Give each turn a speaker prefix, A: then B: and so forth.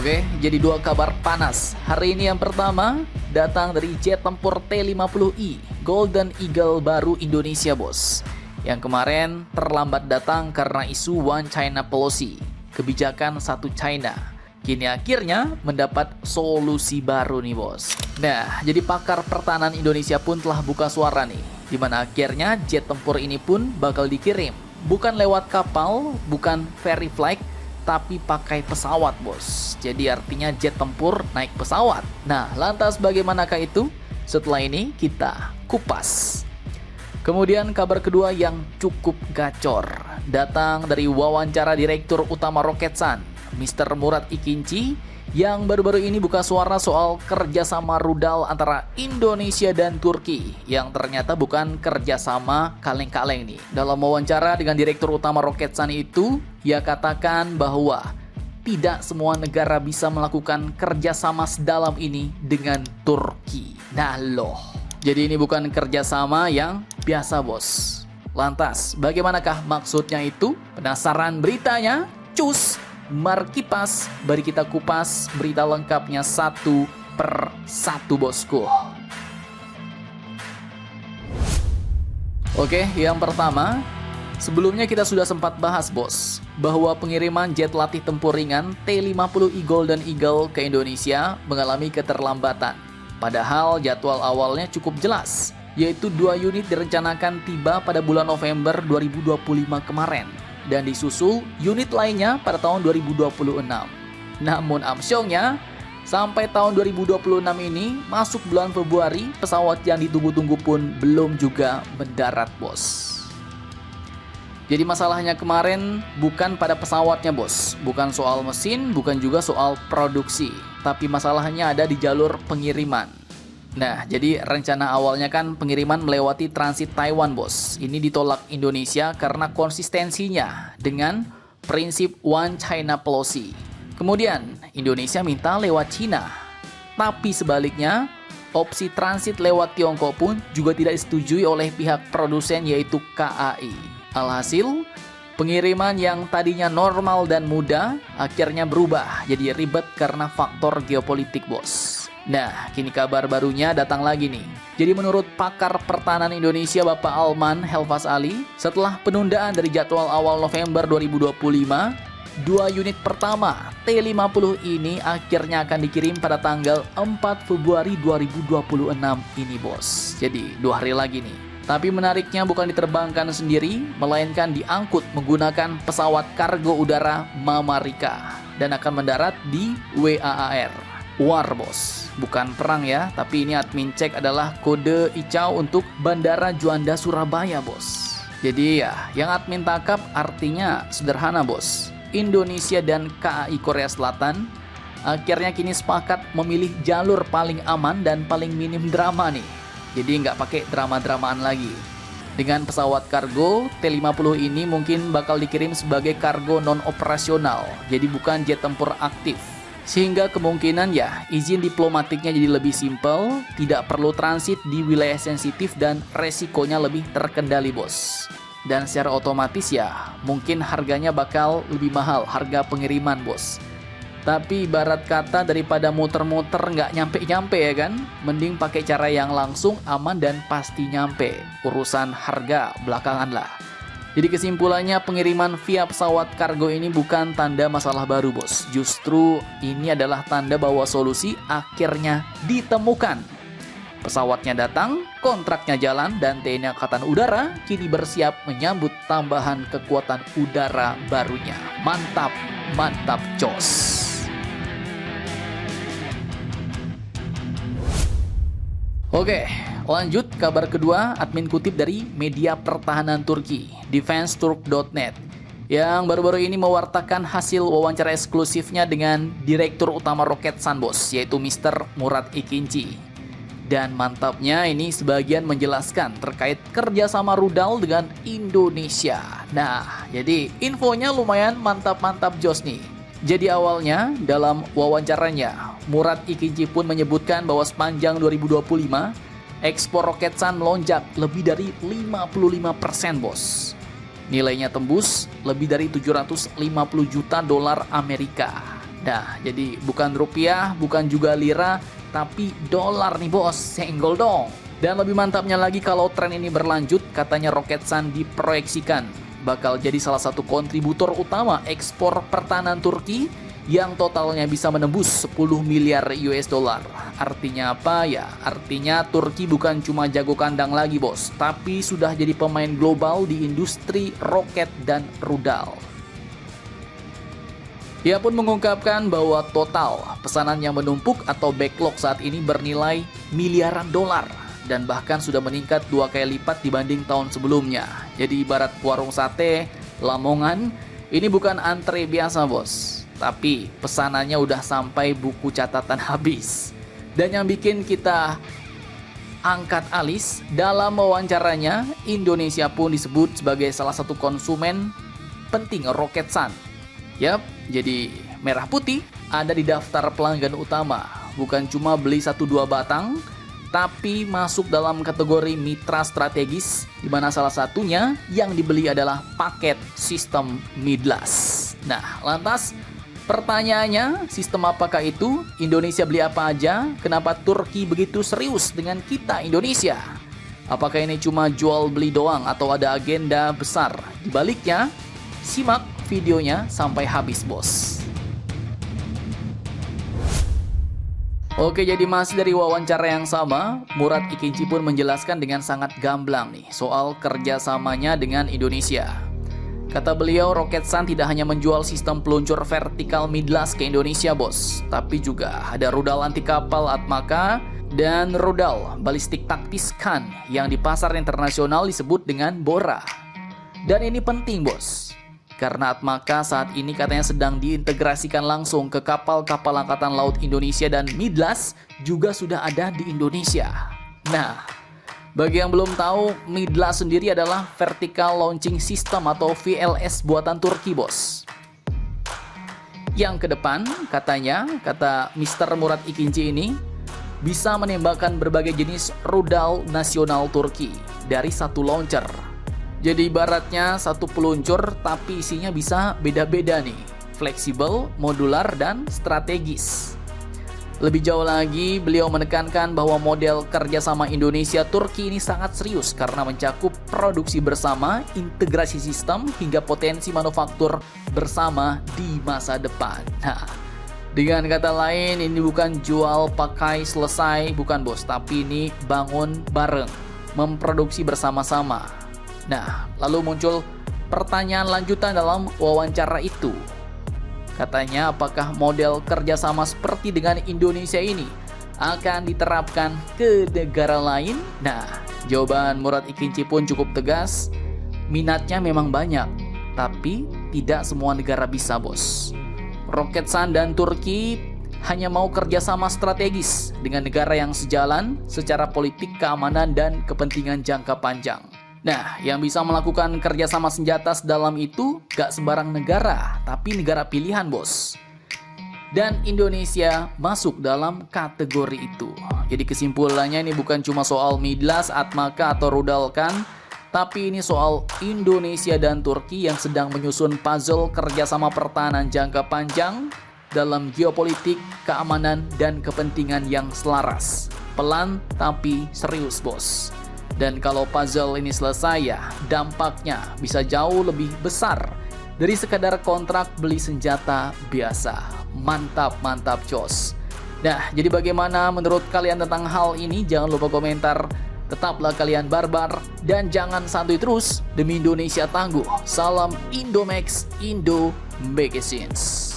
A: Oke, jadi dua kabar panas. Hari ini yang pertama datang dari jet tempur T-50I, Golden Eagle baru Indonesia, bos. Yang kemarin terlambat datang karena isu One China Policy, kebijakan satu China. Kini akhirnya mendapat solusi baru nih, bos. Nah, jadi pakar pertahanan Indonesia pun telah buka suara nih, di mana akhirnya jet tempur ini pun bakal dikirim. Bukan lewat kapal, bukan ferry flight, tapi pakai pesawat, bos. Jadi artinya jet tempur naik pesawat. Nah, lantas bagaimanakah itu? Setelah ini kita kupas. Kemudian kabar kedua yang cukup gacor datang dari wawancara Direktur Utama Roketsan, Mr. Murad Ikinci, yang baru-baru ini buka suara soal kerjasama rudal antara Indonesia dan Turki, yang ternyata bukan kerjasama kaleng-kaleng nih. Dalam wawancara dengan Direktur Utama Roketsan itu, ia katakan bahwa tidak semua negara bisa melakukan kerjasama sedalam ini dengan Turki. Nah loh, jadi ini bukan kerjasama yang biasa, bos. Lantas, bagaimanakah maksudnya itu? Penasaran beritanya? Cus! Mari kipas, bari kita kupas berita lengkapnya satu per satu, bosku. Oke, yang pertama, sebelumnya kita sudah sempat bahas, bos, bahwa pengiriman jet latih tempur ringan T-50I Golden Eagle ke Indonesia mengalami keterlambatan. Padahal jadwal awalnya cukup jelas, yaitu 2 unit direncanakan tiba pada bulan November 2025 kemarin, dan disusul unit lainnya pada tahun 2026. Namun amsyongnya, sampai tahun 2026 ini masuk bulan Februari, pesawat yang ditunggu-tunggu pun belum juga mendarat, bos. Jadi masalahnya kemarin bukan pada pesawatnya, bos. Bukan soal mesin, bukan juga soal produksi, tapi masalahnya ada di jalur pengiriman. Nah, jadi rencana awalnya kan pengiriman melewati transit Taiwan, bos. Ini ditolak Indonesia karena konsistensinya dengan prinsip One China Policy. Kemudian, Indonesia minta lewat Cina. Tapi sebaliknya, opsi transit lewat Tiongkok pun juga tidak disetujui oleh pihak produsen, yaitu KAI. Alhasil, pengiriman yang tadinya normal dan mudah akhirnya berubah jadi ribet karena faktor geopolitik, bos. Nah, kini kabar barunya datang lagi nih. Jadi menurut pakar pertahanan Indonesia Bapak Alman Helfas Ali, setelah penundaan dari jadwal awal November 2025, 2 unit pertama T-50 ini akhirnya akan dikirim pada tanggal 4 Februari 2026 ini, bos. Jadi 2 hari lagi nih. Tapi menariknya bukan diterbangkan sendiri, melainkan diangkut menggunakan pesawat kargo udara Mamarika dan akan mendarat di WAAR. War, bos. Bukan perang ya, tapi ini admin cek adalah kode ICAO untuk Bandara Juanda Surabaya, bos. Jadi ya, yang admin tangkap artinya sederhana, bos. Indonesia dan KAI Korea Selatan akhirnya kini sepakat memilih jalur paling aman dan paling minim drama nih. Jadi nggak pakai drama-dramaan lagi. Dengan pesawat kargo, T-50 ini mungkin bakal dikirim sebagai kargo non-operasional, jadi bukan jet tempur aktif. Sehingga kemungkinan ya izin diplomatiknya jadi lebih simpel, tidak perlu transit di wilayah sensitif dan resikonya lebih terkendali, bos. Dan secara otomatis ya mungkin harganya bakal lebih mahal, harga pengiriman, bos. Tapi ibarat kata daripada muter-muter nggak nyampe-nyampe ya kan, mending pakai cara yang langsung, aman dan pasti nyampe. Urusan harga belakangan lah. Jadi kesimpulannya pengiriman via pesawat kargo ini bukan tanda masalah baru, bos. Justru ini adalah tanda bahwa solusi akhirnya ditemukan. Pesawatnya datang, kontraknya jalan, dan TNI Angkatan Udara kini bersiap menyambut tambahan kekuatan udara barunya. Mantap, mantap, jos. Oke, lanjut kabar kedua, admin kutip dari media pertahanan Turki, defenseturk.net, yang baru-baru ini mewartakan hasil wawancara eksklusifnya dengan Direktur Utama Roketsan, bos, yaitu Mr. Murad Ikinci. Dan mantapnya ini sebagian menjelaskan terkait kerjasama rudal dengan Indonesia. Nah, jadi infonya lumayan mantap-mantap jos nih. Jadi awalnya dalam wawancaranya, Murad Ikinci pun menyebutkan bahwa sepanjang 2025, ekspor Roketsan melonjak lebih dari 55%, bos. Nilainya tembus lebih dari 750 juta dolar Amerika. Nah, jadi bukan rupiah, bukan juga lira, tapi dolar nih bos, senggol dong. Dan lebih mantapnya lagi kalau tren ini berlanjut, katanya Roketsan diproyeksikan bakal jadi salah satu kontributor utama ekspor pertahanan Turki yang totalnya bisa menembus 10 miliar US dollar. Artinya apa ya? Artinya Turki bukan cuma jago kandang lagi bos, tapi sudah jadi pemain global di industri roket dan rudal. Ia pun mengungkapkan bahwa total pesanan yang menumpuk atau backlog saat ini bernilai miliaran dolar dan bahkan sudah meningkat 2 kali lipat dibanding tahun sebelumnya. Jadi ibarat warung sate, Lamongan, ini bukan antre biasa bos, tapi pesanannya udah sampai buku catatan habis. Dan yang bikin kita angkat alis, dalam wawancaranya, Indonesia pun disebut sebagai salah satu konsumen penting Roketsan. Yap, jadi merah putih ada di daftar pelanggan utama. Bukan cuma beli 1-2 batang, tapi masuk dalam kategori mitra strategis, di mana salah satunya yang dibeli adalah paket sistem Midlas. Nah, lantas pertanyaannya, sistem apakah itu? Indonesia beli apa aja? Kenapa Turki begitu serius dengan kita Indonesia? Apakah ini cuma jual beli doang atau ada agenda besar di baliknya? Simak videonya sampai habis bos. Oke, jadi masih dari wawancara yang sama, Murad Ikinci pun menjelaskan dengan sangat gamblang nih soal kerjasamanya dengan Indonesia. Kata beliau, Roketsan tidak hanya menjual sistem peluncur vertikal Midlas ke Indonesia bos, tapi juga ada rudal anti kapal Atmaka dan rudal balistik taktis Khan yang di pasar internasional disebut dengan Bora. Dan ini penting bos, karena Atmaka saat ini katanya sedang diintegrasikan langsung ke kapal-kapal Angkatan Laut Indonesia dan Midlas juga sudah ada di Indonesia. Nah, bagi yang belum tahu, Midlas sendiri adalah Vertical Launching System atau VLS buatan Turki bos. Yang ke depan katanya, kata Mr. Murad Ikinci ini, bisa menembakkan berbagai jenis rudal nasional Turki dari satu launcher. Jadi ibaratnya satu peluncur tapi isinya bisa beda-beda nih. Fleksibel, modular, dan strategis. Lebih jauh lagi, beliau menekankan bahwa model kerjasama Indonesia-Turki ini sangat serius karena mencakup produksi bersama, integrasi sistem, hingga potensi manufaktur bersama di masa depan. Nah, dengan kata lain, ini bukan jual pakai selesai, bukan bos, tapi ini bangun bareng, memproduksi bersama-sama. Nah, lalu muncul pertanyaan lanjutan dalam wawancara itu. Katanya, apakah model kerjasama seperti dengan Indonesia ini akan diterapkan ke negara lain? Nah, jawaban Murad Ikinci pun cukup tegas. Minatnya memang banyak, tapi tidak semua negara bisa, bos. Roketsan dan Turki hanya mau kerjasama strategis dengan negara yang sejalan secara politik, keamanan, dan kepentingan jangka panjang. Nah, yang bisa melakukan kerjasama senjata dalam itu gak sembarang negara, tapi negara pilihan bos. Dan Indonesia masuk dalam kategori itu. Jadi kesimpulannya ini bukan cuma soal Midlas, Atmaka, atau rudal Khan, tapi ini soal Indonesia dan Turki yang sedang menyusun puzzle kerjasama pertahanan jangka panjang dalam geopolitik, keamanan, dan kepentingan yang selaras. Pelan tapi serius bos. Dan kalau puzzle ini selesai ya, dampaknya bisa jauh lebih besar dari sekadar kontrak beli senjata biasa. Mantap cos. Nah, jadi bagaimana menurut kalian tentang hal ini? Jangan lupa komentar. Tetaplah kalian barbar dan jangan santuy terus demi Indonesia tangguh. Salam Indomax, Indo Magazines.